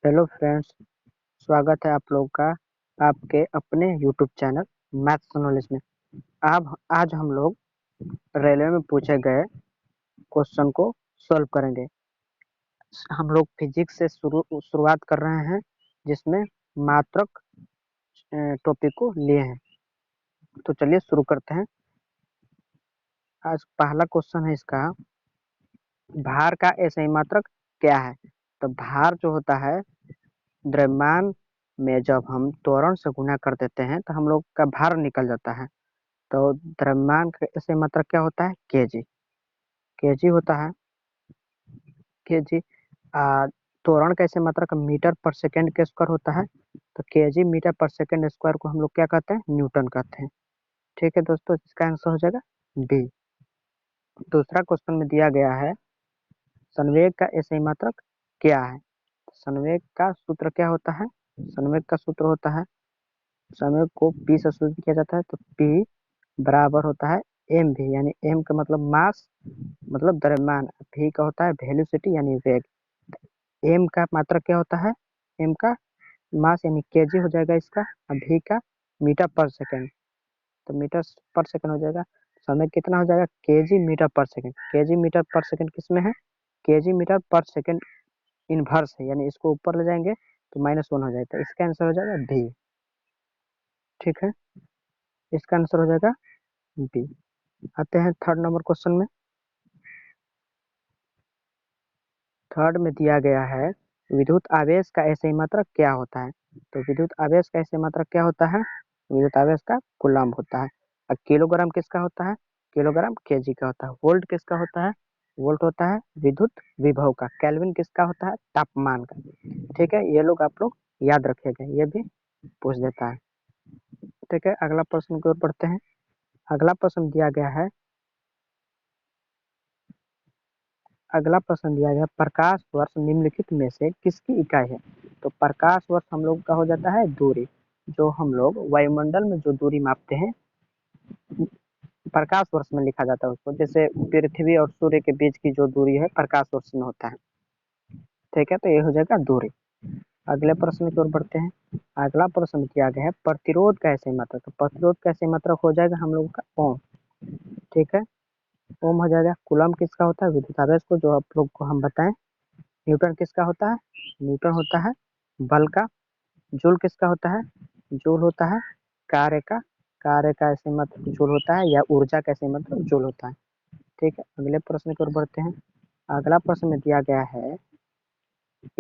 Hello friends. स्वागत है आप लोग का आपके अपने यूट्यूब चैनल मैथ्स नॉलेज में। अब आज हम लोग रेलवे में पूछे गए क्वेश्चन को सॉल्व करेंगे। हम लोग फिजिक्स से शुरुआत कर रहे हैं, जिसमें मात्रक टॉपिक को लिए हैं। तो चलिए शुरू करते हैं। आज पहला क्वेश्चन है इसका, भार का SI मात्रक क्या है। तो भार जो होता है, द्रव्यमान में जब हम त्वरण से गुना कर देते हैं तो हम लोग का भार निकल जाता है। तो द्रव्यमान का ऐसे मात्रक क्या होता है, केजी। केजी होता है केजी। त्वरण का ऐसे मात्रक मीटर पर सेकंड के स्क्वायर होता है। तो केजी मीटर पर सेकंड स्क्वायर को हम लोग क्या कहते हैं, न्यूटन कहते हैं। ठीक है दोस्तों, इसका आंसर हो जाएगा बी। दूसरा क्वेश्चन में दिया गया है, संवेग का ऐसे मात्रक क्या है। संवेग का सूत्र क्या होता है, संवेग का सूत्र होता है, संवेग को पी से सूचित किया जाता है। तो पी बराबर होता है एम भी, यानी एम का मतलब मास मतलब द्रव्यमान, भी का होता है वेलोसिटी यानी वेग। एम का मात्रा क्या होता है, एम का मास यानी केजी हो जाएगा इसका, और भी का मीटर पर सेकंड। तो मीटर पर सेकंड हो जाएगा। समय कितना हो जाएगा, केजी मीटर पर सेकंड। केजी मीटर पर सेकंड किस में है, केजी मीटर पर सेकंड इनवर्स है, यानी इसको ऊपर ले जाएंगे तो -1 हो जाएगा। इसका आंसर हो जाएगा बी। ठीक है, इसका आंसर हो जाएगा बी। आते हैं थर्ड नंबर क्वेश्चन में। थर्ड में दिया गया है, विद्युत आवेश का ऐसे मात्रक क्या होता है। तो विद्युत आवेश का ऐसे मात्रक क्या होता है, विद्युत आवेश का कूलम्ब होता है। और किलोग्राम किसका होता है, किलोग्राम केजी का होता है। वोल्ट किसका होता है, वोल्ट होता है विद्युत विभव का। केल्विन किसका होता है, तापमान का। ठीक है, ये लोग आप लोग याद रखिएगा, ये भी पूछ देता है। ठीक है, अगला प्रश्न की ओर बढ़ते हैं। अगला प्रश्न दिया गया है, अगला प्रश्न दिया गया, प्रकाश वर्ष निम्नलिखित में से किसकी इकाई है। तो प्रकाश वर्ष हम लोग का हो जाता है दूरी। जो हम लोग वायुमंडल में जो दूरी मापते हैं, प्रकाश वर्ष में लिखा जाता है उसको। जैसे पृथ्वी और सूर्य के बीच की जो दूरी है, प्रकाश वर्ष में होता है। ठीक है, तो ये हो जाएगा दूरी। अगले प्रश्न की ओर बढ़ते हैं। अगला प्रश्न किया गया है, प्रतिरोध का ऐसे मात्रक। तो प्रतिरोध का ऐसे मात्रक हो जाएगा हम लोग का ओम। ठीक है, ओम हो जाएगा। कूलम्ब किसका होता है, विद्युत आवेश को, जो आप लोग को हम बताएं। न्यूटन किसका होता है, न्यूटन होता है बल का। जूल किसका होता है, जूल होता है कार्य का। कार्य का ऐसे मतलब जूल होता है, या ऊर्जा का ऐसे मतलब जूल होता है। ठीक है, अगले प्रश्न की ओर बढ़ते हैं। अगला प्रश्न में दिया गया है,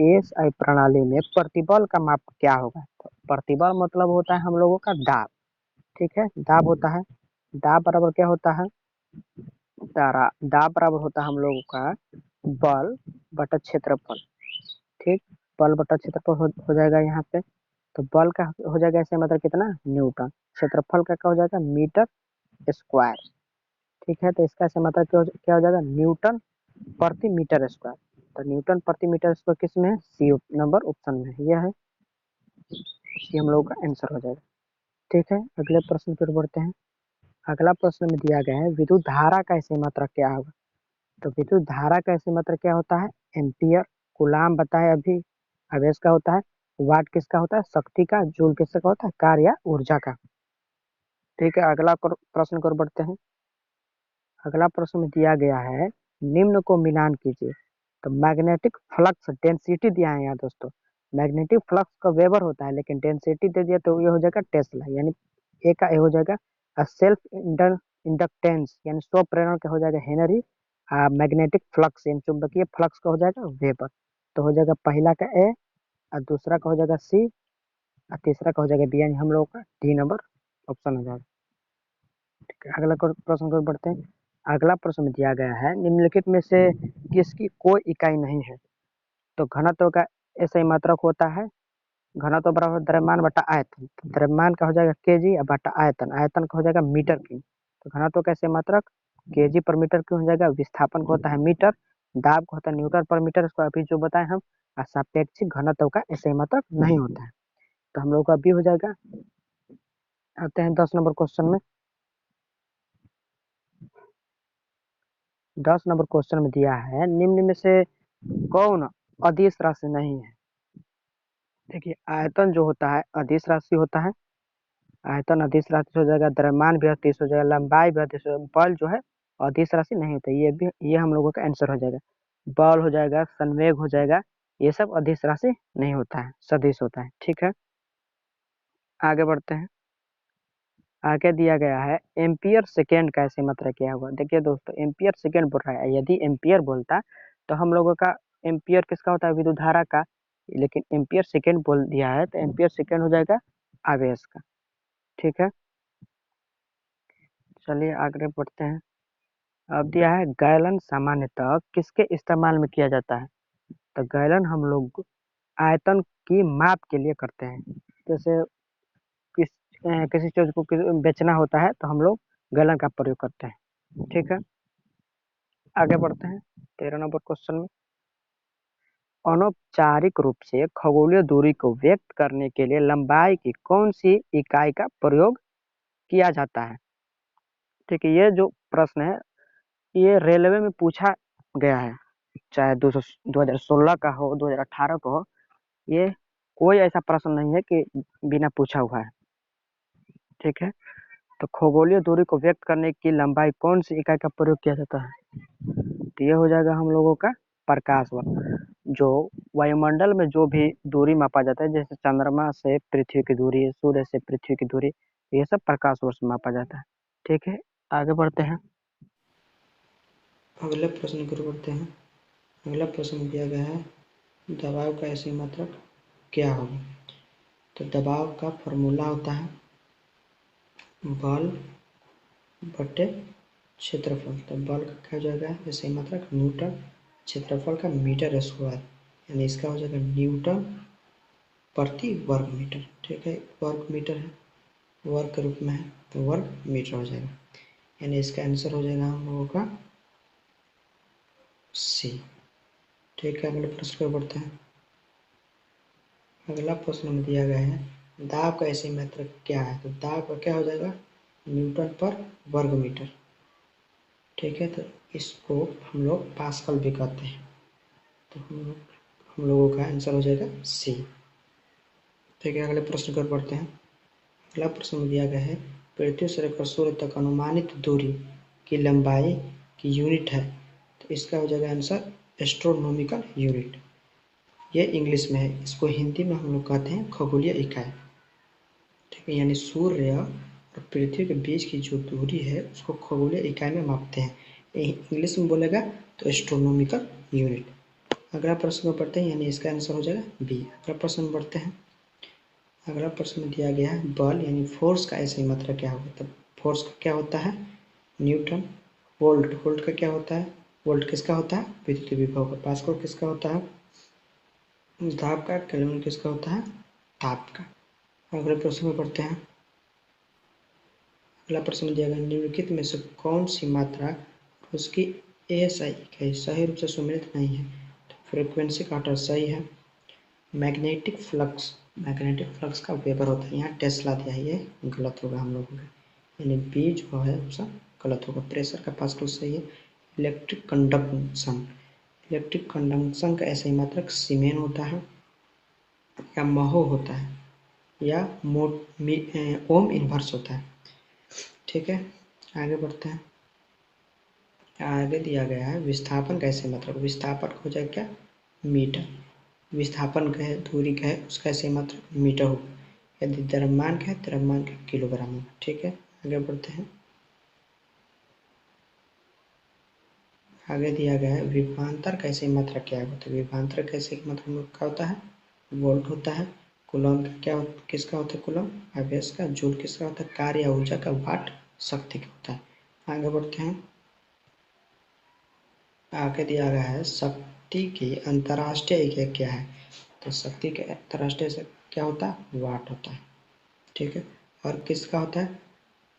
एएसआई प्रणाली में प्रतिबल का माप क्या होगा। तो प्रतिबल मतलब होता है हम लोगों का दाब। ठीक है, दाब होता है, दाब बराबर क्या होता है, तारा दाब बराबर होता है हम लोगों का बल बटा क्षेत्रफल। ठीक, बल बटा क्षेत्रफल हो जाएगा यहाँ पे। तो बल का हो जाएगा ऐसे मतलब कितना, न्यूटन। क्षेत्रफल का क्या हो जाएगा, मीटर स्क्वायर। ठीक है, तो इसका ऐसे मतलब क्या हो जाएगा, न्यूटन प्रति मीटर स्क्वायर। तो न्यूटन प्रति मीटर स्क्वायर किस में है, सी नंबर ऑप्शन में है, यह है सी हम लोग का आंसर हो जाएगा। ठीक है, अगले प्रश्न पर बढ़ते हैं। अगला प्रश्न में दिया गया है, विद्युत धारा का ऐसे मात्रक क्या होगा। तो विद्युत धारा का ऐसे मात्रक क्या होता है, एम्पियर। कूलाम बताए अभी, आवेश का होता है। वाट किसका होता है, शक्ति का। जूल किसका होता है, कार्य या ऊर्जा का। ठीक है, अगला प्रश्न को बढ़ते हैं। अगला प्रश्न में दिया गया है, निम्न को मिलान कीजिए। तो मैग्नेटिक फ्लक्स डेंसिटी दिया है यहाँ दोस्तों। मैग्नेटिक फ्लक्स का वेबर होता है, लेकिन डेंसिटी दे दिया तो ये हो जाएगा टेस्ला, यानी ए का ए हो जाएगा। सेल्फ इंडक्टेंस यानी स्व प्रेरण का हो जाएगा हेनरी। मैग्नेटिक फ्लक्स यानी चुंबकीय फ्लक्स का हो जाएगा वेबर। तो हो जाएगा पहला का ए, और दूसरा का हो जाएगा सी, और तीसरा का हो जाएगा बी, यानी हम लोग का डी नंबर ऑप्शन हो जाएगा। ठीक है, अगला प्रश्न को बढ़ते हैं। अगला प्रश्न दिया गया है, निम्नलिखित में से किसकी कोई इकाई नहीं है। तो घनत्व का ऐसा ही मात्रक होता है, घनत्व बराबर द्रव्यमान बटा आयतन। तो द्रव्यमान का हो जाएगा केजी बटा आयतन, आयतन का हो जाएगा मीटर की। तो घनत्व का ऐसे मात्रक केजी पर मीटर क्यों हो जाएगा, विस्थापन का होता है मीटर, दाब का होता है न्यूटन पर मीटर, इसको अभी जो बताए हम। और सापेक्षिक घनत्व का ऐसे मात्रक नहीं होता है। तो हम लोग का बी हो जाएगा। आते हैं 10 नंबर क्वेश्चन में। 10 नंबर क्वेश्चन में दिया है, निम्न में से कौन अदिश राशि नहीं है। देखिए आयतन जो होता है अदिश राशि होता है, आयतन अदिश राशि हो जाएगा, द्रव्यमान भी अदिश हो जाएगा, लंबाई भी अदिश हो जाएगा, बल जो है अदिश राशि नहीं होता, ये हम लोगों का आंसर हो जाएगा। बल हो जाएगा, संवेग हो जाएगा, ये सब अदिश राशि नहीं होता है, सदिश होता है। ठीक है, आगे बढ़ते हैं। आगे दिया गया है एम्पियर सेकेंड का ऐसे मात्रा क्या होगा। देखिए दोस्तों एम्पियर सेकेंड बोल रहा है, यदि एम्पियर बोलता तो हम लोगों का एम्पियर किसका होता है, विद्युत धारा का, लेकिन एम्पियर सेकेंड बोल दिया है तो एम्पियर सेकेंड हो जाएगा आवेश का। ठीक है, चलिए आगे बढ़ते हैं। अब दिया है गैलन सामान्यतः किसके इस्तेमाल में किया जाता है। तो गैलन हम लोग आयतन की माप के लिए करते हैं। जैसे किसी चीज को बेचना होता है तो हम लोग गैलन का प्रयोग करते हैं। ठीक है, आगे बढ़ते हैं 13 नंबर क्वेश्चन में। अनौपचारिक रूप से खगोलीय दूरी को व्यक्त करने के लिए लंबाई की कौन सी इकाई का प्रयोग किया जाता है। ठीक है, ये जो प्रश्न है ये रेलवे में पूछा गया है, चाहे 2016 का हो 2018 का हो, ये कोई ऐसा प्रश्न नहीं है कि बिना पूछा हुआ है। ठीक है, तो खगोलीय दूरी को व्यक्त करने की लंबाई कौन सी इकाई का प्रयोग किया जाता है। तो ये हो जाएगा हम लोगों का प्रकाश वर्ष। जो वायुमंडल में जो भी दूरी मापा जाता है, जैसे चंद्रमा से पृथ्वी की दूरी, सूर्य से पृथ्वी की दूरी, ये सब प्रकाश वर्ष में मापा जाता है। ठीक है, आगे बढ़ते हैं। अगले प्रश्न की ओर बढ़ते हैं। अगला प्रश्न दिया गया है दबाव का ऐसी मात्रक क्या होगी। तो दबाव का फॉर्मूला होता है बल बटे क्षेत्रफल। तो बल का क्या हो जाएगा ऐसी मात्रक न्यूटन, क्षेत्रफल का मीटर स्क्वायर, यानी इसका हो जाएगा न्यूटन प्रति वर्ग मीटर। ठीक है, वर्ग मीटर है, वर्ग के रूप में है तो वर्ग मीटर हो जाएगा, यानी इसका आंसर हो जाएगा हम लोगों का सी। ठीक है, अगले प्रश्न पर बढ़ते हैं। अगला प्रश्न में दिया गया है दाब का ऐसी मात्रक क्या है। तो दाब का क्या हो जाएगा न्यूटन पर वर्ग मीटर। ठीक है, तो इसको हम लोग पास्कल भी कहते हैं, तो हम लोगों का आंसर हो जाएगा सी। ठीक है, अगले प्रश्न पर बढ़ते हैं। अगला प्रश्न में दिया गया है पृथ्वी से लेकर सूर्य तक अनुमानित दूरी की लंबाई की यूनिट है। तो इसका हो जाएगा आंसर एस्ट्रोनॉमिकल यूनिट। ये इंग्लिश में है, इसको हिंदी में हम लोग कहते हैं खगोलीय इकाई। ठीक है, यानी सूर्य और पृथ्वी के बीच की जो दूरी है उसको खगोलीय इकाई में मापते हैं। इंग्लिश में बोलेगा तो एस्ट्रोनॉमिकल यूनिट। अगला प्रश्न में पढ़ते हैं, यानी इसका आंसर हो जाएगा बी। अगला प्रश्न में बढ़ते हैं। अगला प्रश्न में दिया गया है बल यानी फोर्स का ऐसी मात्रा क्या होगा। तब फोर्स का क्या होता है न्यूटन। वोल्ट, वोल्ट का क्या होता है, वोल्ट किसका होता है विद्युत विभव का। पास्कल किसका होता है दाब का। केल्विन किसका होता है ताप का। अगले प्रश्न में पढ़ते हैं। अगला प्रश्न दिया गया निम्नलिखित में से कौन सी मात्रा उसकी एएसआई इकाई सही रूप से सम्मिलित नहीं है। तो फ्रीक्वेंसी का ऑर्डर सही है। मैग्नेटिक फ्लक्स, मैग्नेटिक फ्लक्स का वेबर होता है, यहाँ टेस्ला दिया है, ये गलत होगा हम लोगों का, यानी बी जो है ऑप्शन गलत होगा। प्रेशर का पास्कल सही है। इलेक्ट्रिक कंडक्शन, इलेक्ट्रिक कंडक्शन का ऐसा ही मात्रक सीमेन होता है या महो होता है या ओम इन्वर्स होता है। ठीक है, आगे बढ़ते हैं। आगे दिया गया है विस्थापन कैसे मतलब विस्थापन हो जाए क्या मीटर। विस्थापन का है दूरी का है उसका ऐसे मात्रक मीटर हो। यदि द्रव्यमान का है द्रव्यमान का किलोग्राम होगा। ठीक है, आगे बढ़ते हैं। आगे दिया गया है विभवांतर कैसे मात्रक क्या है। तो विभवांतर कैसे मतलब क्या होता है वोल्ट होता है। कूलम का क्या किसका होता है कूलम आवेश का। जूल किसका होता है कार्य या ऊर्जा का। वाट शक्ति का होता है। आगे बढ़ते हैं। आगे दिया गया है शक्ति की अंतर्राष्ट्रीय इकाई क्या है। तो शक्ति के अंतर्राष्ट्रीय से क्या होता है वाट होता है। ठीक है, और किसका होता है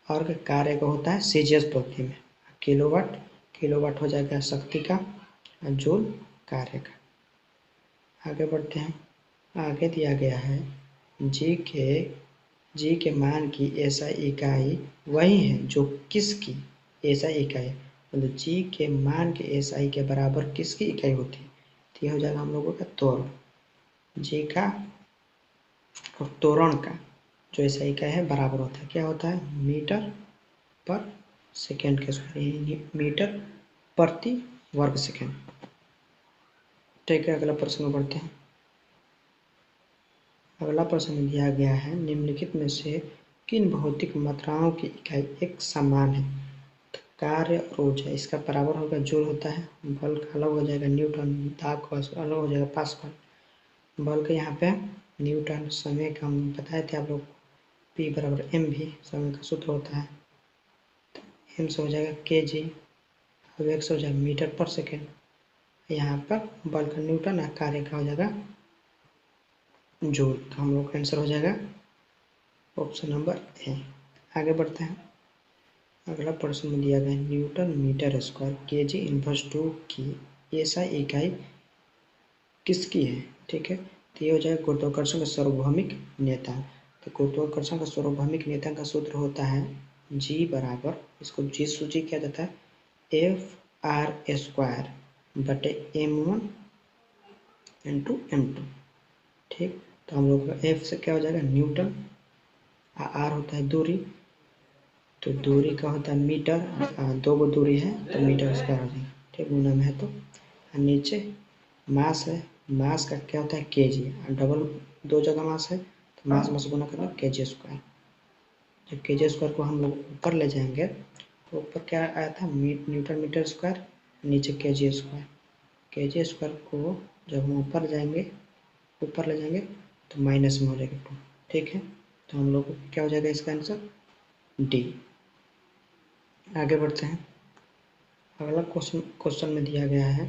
और के कार्य का होता है सीजियस पद्धति में किलोवाट। किलोवाट हो जाएगा शक्ति का और जूल कार्य का। आगे बढ़ते हैं। आगे दिया गया है जी के मान की एसआई इकाई वही है जो किसकी एसआई इकाई है। मतलब जी के मान के एसआई के बराबर किसकी इकाई होती है। तो यह हो जाएगा हम लोगों का त्वरण। जी का और त्वरण का जो ऐसा इकाई है बराबर होता है, क्या होता है, मीटर पर सेकेंड के स्क्वायर, मीटर प्रति वर्ग सेकेंड। ठीक है, अगला प्रश्न में बढ़ते हैं। अगला प्रश्न दिया गया है, निम्नलिखित में से किन भौतिक मात्राओं की इकाई एक समान है। तो कार्य और ऊर्जा इसका बराबर होगा, जूल होता है, बल का अलग हो जाएगा न्यूटन, दाब का अलग हो जाएगा पास्कल। बल का यहाँ पे न्यूटन, समय का हम बताए थे आप लोग, पी बराबर एम भी समय का सूत्र होता है। तो एम से हो जाएगा के जी, वेग से हो जाएगा मीटर पर सेकेंड। यहाँ पर बल का न्यूटन और कार्य का हो जाएगा जूल। तो हम लोग का आंसर हो जाएगा ऑप्शन नंबर ए। आगे बढ़ते हैं। अगला प्रश्न में दिया गया न्यूटन मीटर स्क्वायर के जी इनवर्स 2 की ऐसा इकाई किसकी है। ठीक है, तो ये हो जाएगा गुरुत्वाकर्षण का सार्वभौमिक नियतांक। तो गुरुत्वाकर्षण का सार्वभौमिक नियतांक का सूत्र होता है जी बराबर, इसको जी सूची किया जाता है, एफ आर स्क्वायर बटे m1 इंटू m2। ठीक, तो हम लोग का एफ से क्या हो जाएगा न्यूटन, आर होता है दूरी, तो दूरी का होता है मीटर, दो गो दूरी है तो मीटर स्क्वायर हो जाएगा। ठीक, गुना में है तो नीचे मास है, मास का क्या होता है के जी, डबल दो जगह मास है तो मास में से गुना करना के जी स्क्वायर। जब के जी स्क्वायर को हम लोग ऊपर ले जाएंगे तो ऊपर क्या आया था न्यूटन मीटर स्क्वायर, नीचे के जी स्क्वायर। के जी स्क्वायर को जब हम ऊपर ले जाएंगे तो माइनस में हो जाएगा 2। ठीक है, तो हम लोग को क्या हो जाएगा इसका आंसर डी। आगे बढ़ते हैं। अगला क्वेश्चन में दिया गया है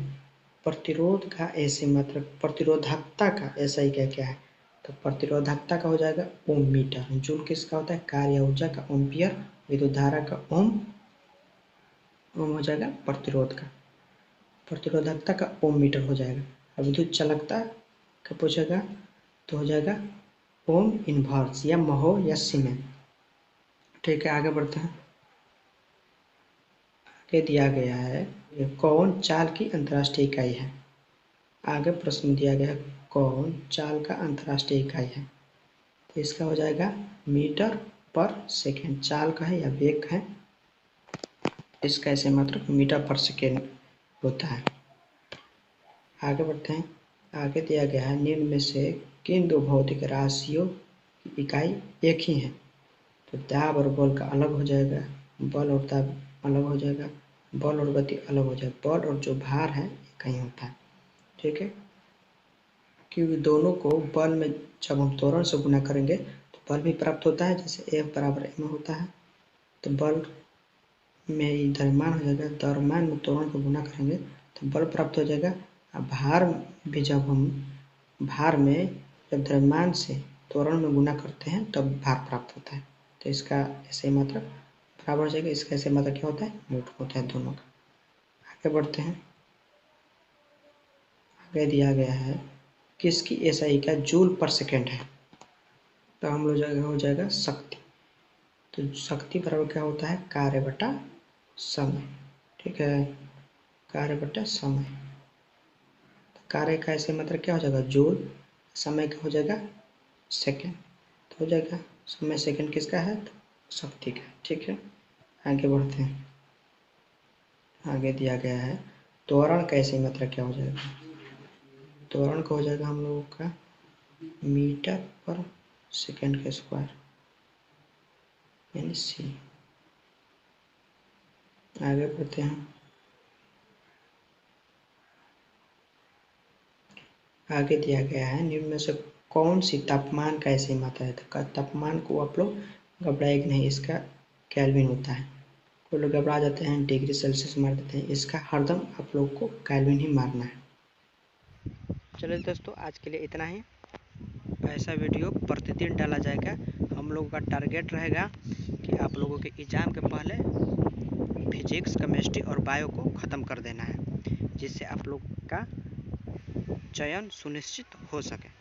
प्रतिरोध का ऐसी मात्रक, प्रतिरोधकता का ऐसा ही क्या है। तो प्रतिरोधकता का हो जाएगा ओम मीटर, जूल किसका होता है कार्य ऊर्जा का, ओम्पियर विद्युत धारा का, ओम हो जाएगा प्रतिरोध का, प्रतिरोधकता का ओम मीटर हो जाएगा। अब विद्युत चालकता का पूछेगा तो हो जाएगा ओम इनवर्स या महो या सीमेन। ठीक है, आगे बढ़ते हैं। आगे दिया गया है कौन चाल की अंतर्राष्ट्रीय इकाई है। आगे प्रश्न दिया गया कौन चाल का अंतर्राष्ट्रीय इकाई है। तो इसका हो जाएगा मीटर पर सेकेंड, चाल का है या वेग है, इसका ऐसे मात्रक मीटर पर सेकेंड होता है। आगे बढ़ते हैं। आगे दिया गया है निम्न में से किन दो भौतिक राशियों की इकाई एक ही है। तो दाब और बल का अलग हो जाएगा, बल और दाब अलग हो जाएगा, बल और गति अलग हो जाएगा, बल और जो भार है कहीं होता है। ठीक है, क्योंकि दोनों को बल में जब हम त्वरण से गुना करेंगे तो बल भी प्राप्त होता है, जैसे F बराबर m होता है, तो बल में द्रव्यमान हो जाएगा, द्रव्यमान में त्वरण को गुना करेंगे तो बल प्राप्त हो जाएगा। अब भार भी जब हम भार में जब द्रव्यमान से त्वरण में गुना करते हैं तब भार प्राप्त होता है। तो इसका ऐसे मात्रक बराबर हो जाएगा, इसका ऐसे मात्रक क्या होता है न्यूटन होता है दोनों का। आगे बढ़ते हैं। आगे दिया गया है किसकी ऐसा इकाई जूल पर सेकेंड है। तो हम लोग जगह हो जाएगा शक्ति। तो शक्ति बराबर क्या होता है कार्य बटा समय। ठीक है, कार्य बटा समय। तो कार्य का ऐसे मतलब क्या हो जाएगा जूल, समय का हो जाएगा सेकेंड, तो हो जाएगा समय सेकेंड किसका है तो शक्ति का। ठीक है, आगे बढ़ते हैं। आगे दिया गया है त्वरण का ऐसे मतलब क्या हो जाएगा। त्वरण का हो जाएगा हम लोगों का मीटर पर सेकेंड का स्क्वायर यानी सी। आगे बढ़ते हैं। आगे दिया गया है निम्न में से कौन सी तापमान का ऐसी मात्रा है। तो तापमान को आप लोग घबराएंगे नहीं, इसका केल्विन होता है। कोई लोग घबरा जाते हैं डिग्री सेल्सियस मार देते हैं, इसका हरदम आप लोग को केल्विन ही मारना है। चलिए दोस्तों, आज के लिए इतना ही। ऐसा वीडियो प्रतिदिन डाला जाएगा। हम लोगों का टारगेट रहेगा कि आप लोगों के एग्ज़ाम के पहले फिजिक्स, केमिस्ट्री और बायो को ख़त्म कर देना है, जिससे आप लोग का चयन सुनिश्चित हो सके।